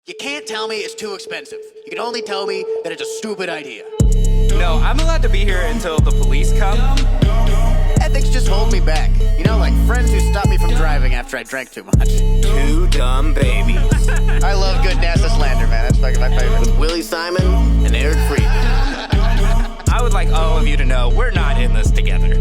You can't tell me it's too expensive. You can only tell me that it's a stupid idea. No, I'm allowed to be here until the police come. Ethics just hold me back. You know, like friends who stop me from driving after I drank too much. Two dumb babies. I love good NASA slander, man. That's fucking my favorite. With Willie, Simon, and Eric Freedman. I would like all of you to know we're not in this together.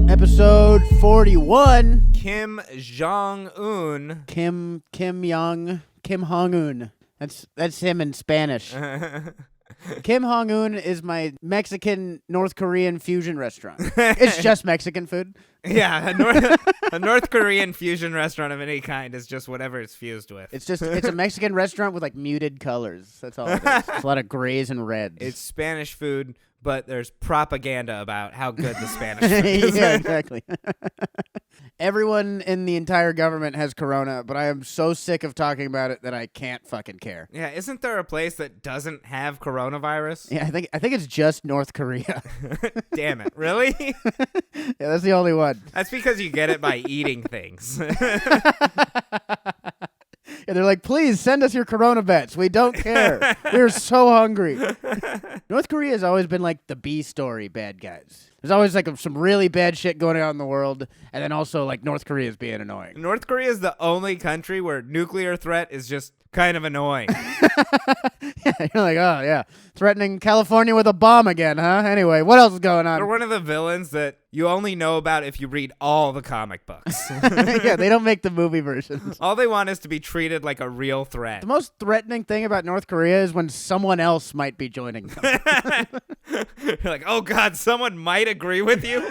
Episode 41. Kim Jong-un. Kim Hong-un. That's him in Spanish. Kim Hong-un is my Mexican North Korean fusion restaurant. It's just Mexican food. Yeah, a North Korean fusion restaurant of any kind is just whatever it's fused with. It's a Mexican restaurant with like muted colors. That's all it is. It's a lot of grays and reds. It's Spanish food, but there's propaganda about how good the Spanish food is. Yeah, exactly. Everyone in the entire government has corona, but I am so sick of talking about it that I can't fucking care. Yeah, isn't there a place that doesn't have coronavirus? Yeah, I think it's just North Korea. Damn it, really? Yeah, that's the only one. That's because you get it by eating things. Yeah, they're like, please send us your corona bets. We don't care. We're so hungry. North Korea has always been like the B story bad guys. There's always like some really bad shit going on in the world, and then also like North Korea is being annoying. North Korea is the only country where nuclear threat is just kind of annoying. Yeah, you're like, oh yeah, threatening California with a bomb again, huh? Anyway, what else is going on? They're one of the villains that you only know about if you read all the comic books. Yeah, they don't make the movie versions. All they want is to be treated like a real threat. The most threatening thing about North Korea is when someone else might be joining them. You're like, oh God, someone might agree with you?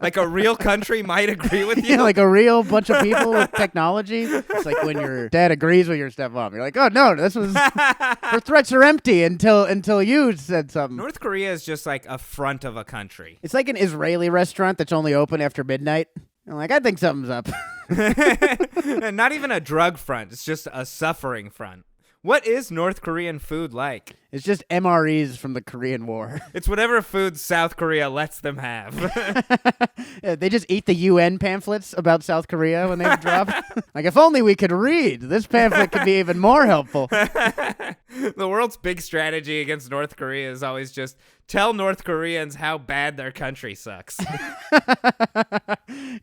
Like a real country might agree with you? Yeah, like a real bunch of people with technology. It's like when your dad agrees with your stepmom. You're like, oh no, her threats are empty until you said something. North Korea is just like a front of a country. It's like an Israeli restaurant that's only open after midnight. I'm like, I think something's up. And not even a drug front. It's just a suffering front. What is North Korean food like? It's just MREs from the Korean War. It's whatever food South Korea lets them have. Yeah, they just eat the UN pamphlets about South Korea when they drop. Like, if only we could read. This pamphlet could be even more helpful. The world's big strategy against North Korea is always just tell North Koreans how bad their country sucks.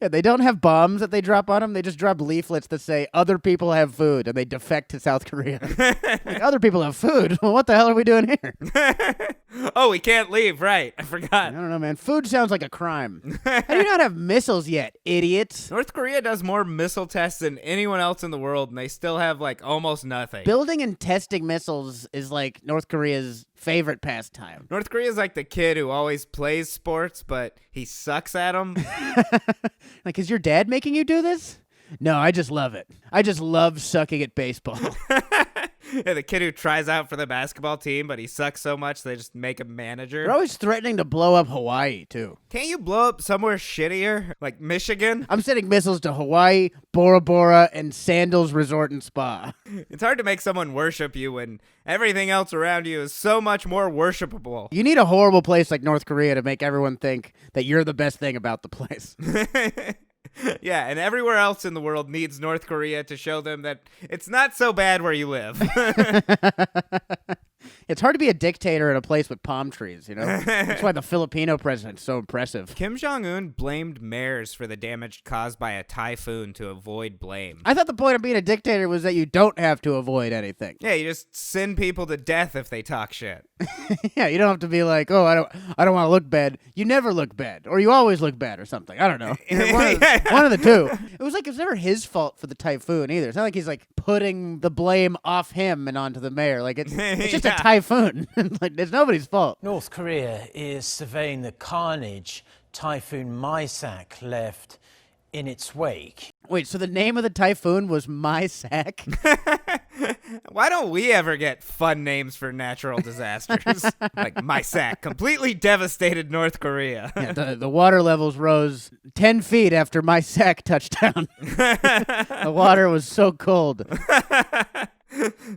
Yeah, they don't have bombs that they drop on them. They just drop leaflets that say other people have food, and they defect to South Korea. Like, other people have food? Well, what the hell are we doing here? Oh, we can't leave, right. I forgot. I don't know, man. Food sounds like a crime. How do you not have missiles yet, idiots? North Korea does more missile tests than anyone else in the world, and they still have, like, almost nothing. Building and testing missiles is like North Korea's favorite pastime. North Korea is like the kid who always plays sports, but he sucks at them. Like, is your dad making you do this? No, I just love it. I just love sucking at baseball. Yeah, the kid who tries out for the basketball team, but he sucks so much they just make him manager. They're always threatening to blow up Hawaii, too. Can't you blow up somewhere shittier, like Michigan? I'm sending missiles to Hawaii, Bora Bora, and Sandals Resort and Spa. It's hard to make someone worship you when everything else around you is so much more worshipable. You need a horrible place like North Korea to make everyone think that you're the best thing about the place. Yeah, and everywhere else in the world needs North Korea to show them that it's not so bad where you live. It's hard to be a dictator in a place with palm trees, you know? That's why the Filipino president's so impressive. Kim Jong-un blamed mayors for the damage caused by a typhoon to avoid blame. I thought the point of being a dictator was that you don't have to avoid anything. Yeah, you just send people to death if they talk shit. Yeah, you don't have to be like, oh, I don't want to look bad. You never look bad, or you always look bad, or something. I don't know. One of the two. It was never his fault for the typhoon either. It's not like he's like putting the blame off him and onto the mayor. Like it's just a typhoon. Like it's nobody's fault. North Korea is surveying the carnage Typhoon Maisak left in its wake. Wait, so the name of the typhoon was My Sack? Why don't we ever get fun names for natural disasters? Like Maisak completely devastated North Korea. Yeah, the water levels rose 10 feet after My Sack touched down. The water was so cold.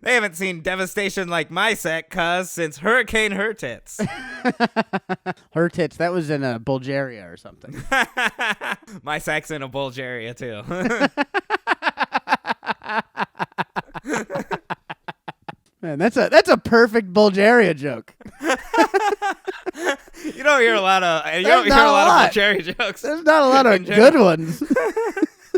They haven't seen devastation like Maisak cause since Hurricane Hurtits. Hurtits, that was in Bulgaria or something. Maisak's in a Bulgaria too. Man, that's a perfect Bulgaria joke. You don't hear a lot of Bulgarian jokes. There's not a lot of good ones.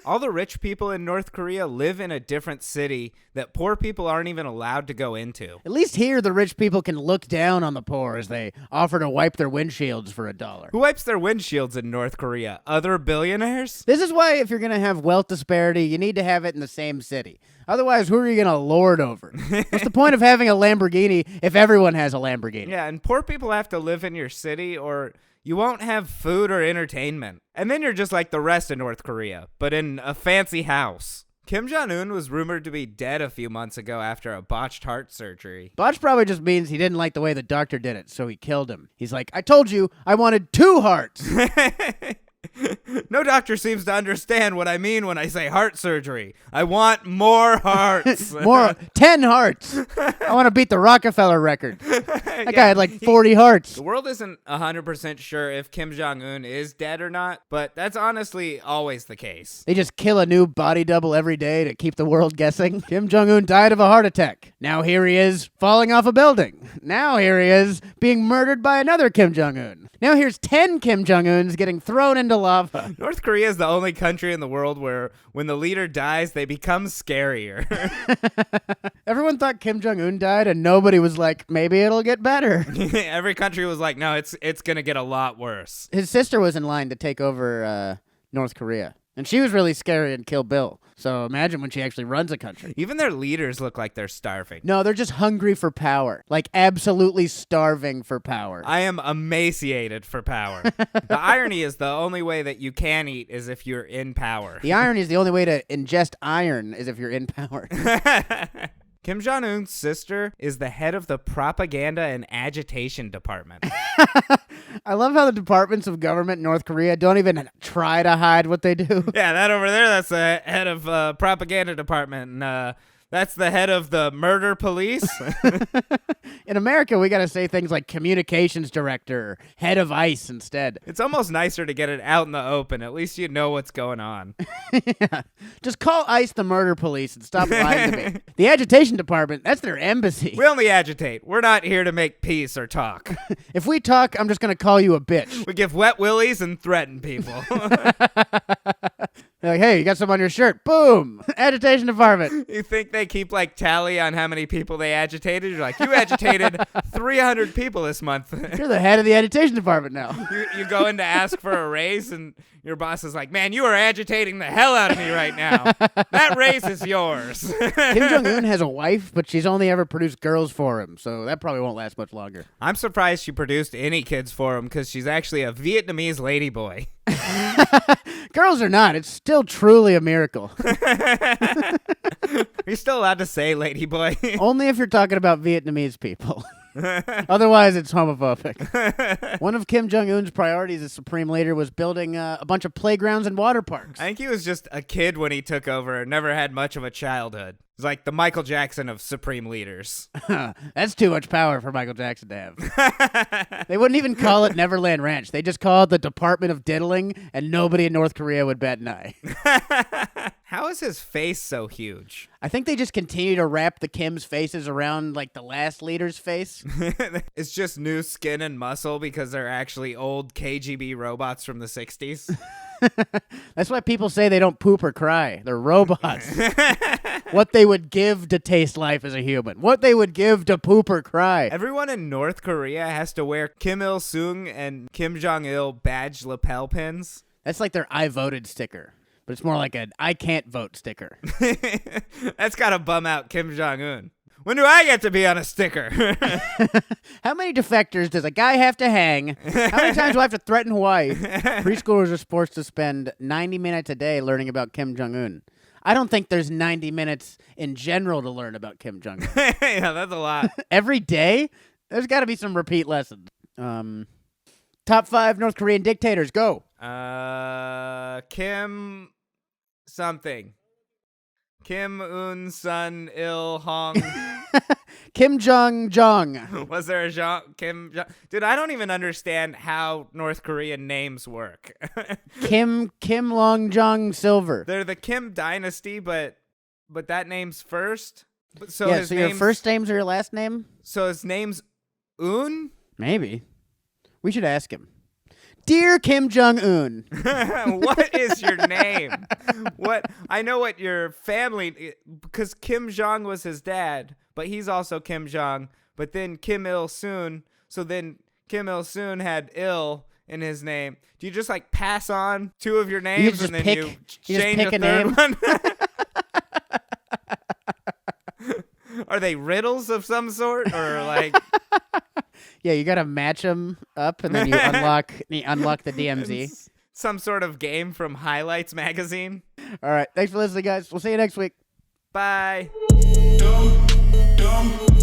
All the rich people in North Korea live in a different city that poor people aren't even allowed to go into. At least here, the rich people can look down on the poor as they offer to wipe their windshields for $1. Who wipes their windshields in North Korea? Other billionaires? This is why if you're going to have wealth disparity, you need to have it in the same city. Otherwise, who are you going to lord over? What's the point of having a Lamborghini if everyone has a Lamborghini? Yeah, and poor people have to live in your city or you won't have food or entertainment. And then you're just like the rest of North Korea, but in a fancy house. Kim Jong-un was rumored to be dead a few months ago after a botched heart surgery. Botch probably just means he didn't like the way the doctor did it, so he killed him. He's like, I told you I wanted 2 hearts. No doctor seems to understand what I mean when I say heart surgery. I want more hearts. 10 hearts. I want to beat the Rockefeller record. That guy had like 40 hearts. The world isn't 100% sure if Kim Jong-un is dead or not, but that's honestly always the case. They just kill a new body double every day to keep the world guessing. Kim Jong-un died of a heart attack. Now here he is falling off a building. Now here he is being murdered by another Kim Jong-un. Now here's 10 Kim Jong-uns getting thrown into lava. North Korea is the only country in the world where when the leader dies, they become scarier. Everyone thought Kim Jong-un died and nobody was like, maybe it'll get better. Every country was like, no, it's going to get a lot worse. His sister was in line to take over North Korea. And she was really scary in Kill Bill. So imagine when she actually runs a country. Even their leaders look like they're starving. No, they're just hungry for power. Like absolutely starving for power. I am emaciated for power. The irony is the only way that you can eat is if you're in power. The irony is the only way to ingest iron is if you're in power. Kim Jong-un's sister is the head of the propaganda and agitation department. I love how the departments of government in North Korea don't even try to hide what they do. Yeah, that over there, that's the head of propaganda department. And, that's the head of the murder police. In America, we got to say things like communications director, head of ICE instead. It's almost nicer to get it out in the open. At least you know what's going on. Yeah. Just call ICE the murder police and stop lying to me. The agitation department, that's their embassy. We only agitate. We're not here to make peace or talk. If we talk, I'm just going to call you a bitch. We give wet willies and threaten people. They're like, hey, you got some on your shirt. Boom. Agitation department. You think they keep like tally on how many people they agitated? You're like, you agitated 300 people this month. You're the head of the agitation department now. You go in to ask for a raise and your boss is like, man, you are agitating the hell out of me right now. That raise is yours. Kim Jong-un has a wife, but she's only ever produced girls for him, so that probably won't last much longer. I'm surprised she produced any kids for him because she's actually a Vietnamese ladyboy. Girls or not, it's still truly a miracle. You're still allowed to say ladyboy. Only if you're talking about Vietnamese people. Otherwise, it's homophobic. One of Kim Jong-un's priorities as supreme leader was building a bunch of playgrounds and water parks. I think he was just a kid when he took over and never had much of a childhood. He's like the Michael Jackson of supreme leaders. That's too much power for Michael Jackson to have. They wouldn't even call it Neverland Ranch. They just call it the Department of Diddling, and nobody in North Korea would bat an eye. How is his face so huge? I think they just continue to wrap the Kim's faces around like the last leader's face. It's just new skin and muscle because they're actually old KGB robots from the 60s. That's why people say they don't poop or cry. They're robots. What they would give to taste life as a human. What they would give to poop or cry. Everyone in North Korea has to wear Kim Il-sung and Kim Jong-il badge lapel pins. That's like their I voted sticker. But it's more like an I can't vote sticker. That's gotta bum out Kim Jong-un. When do I get to be on a sticker? How many defectors does a guy have to hang? How many times do I have to threaten Hawaii? Preschoolers are forced to spend 90 minutes a day learning about Kim Jong-un. I don't think there's 90 minutes in general to learn about Kim Jong-un. Yeah, that's a lot. Every day? There's got to be some repeat lessons. Top 5 North Korean dictators, go. Kim something. Kim Un Sun Il Hong. Kim Jong. Was there a Kim Jong? Dude, I don't even understand how North Korean names work. Kim Long Jong Silver. They're the Kim dynasty, but that name's first. So yeah, his so your name's- first name's or your last name? So his name's Un? Maybe. We should ask him. Dear Kim Jong-un. What is your name? What? I know what your family, because Kim Jong was his dad, but he's also Kim Jong. But then Kim Il-sung, so then Kim Il-sung had Il in his name. Do you just like pass on two of your names just and then pick- you you just change pick a a third name? one? Are they riddles of some sort, or like? Yeah, you gotta match them up, and then you unlock the DMZ. Some sort of game from Highlights magazine. All right, thanks for listening, guys. We'll see you next week. Bye. Dumb.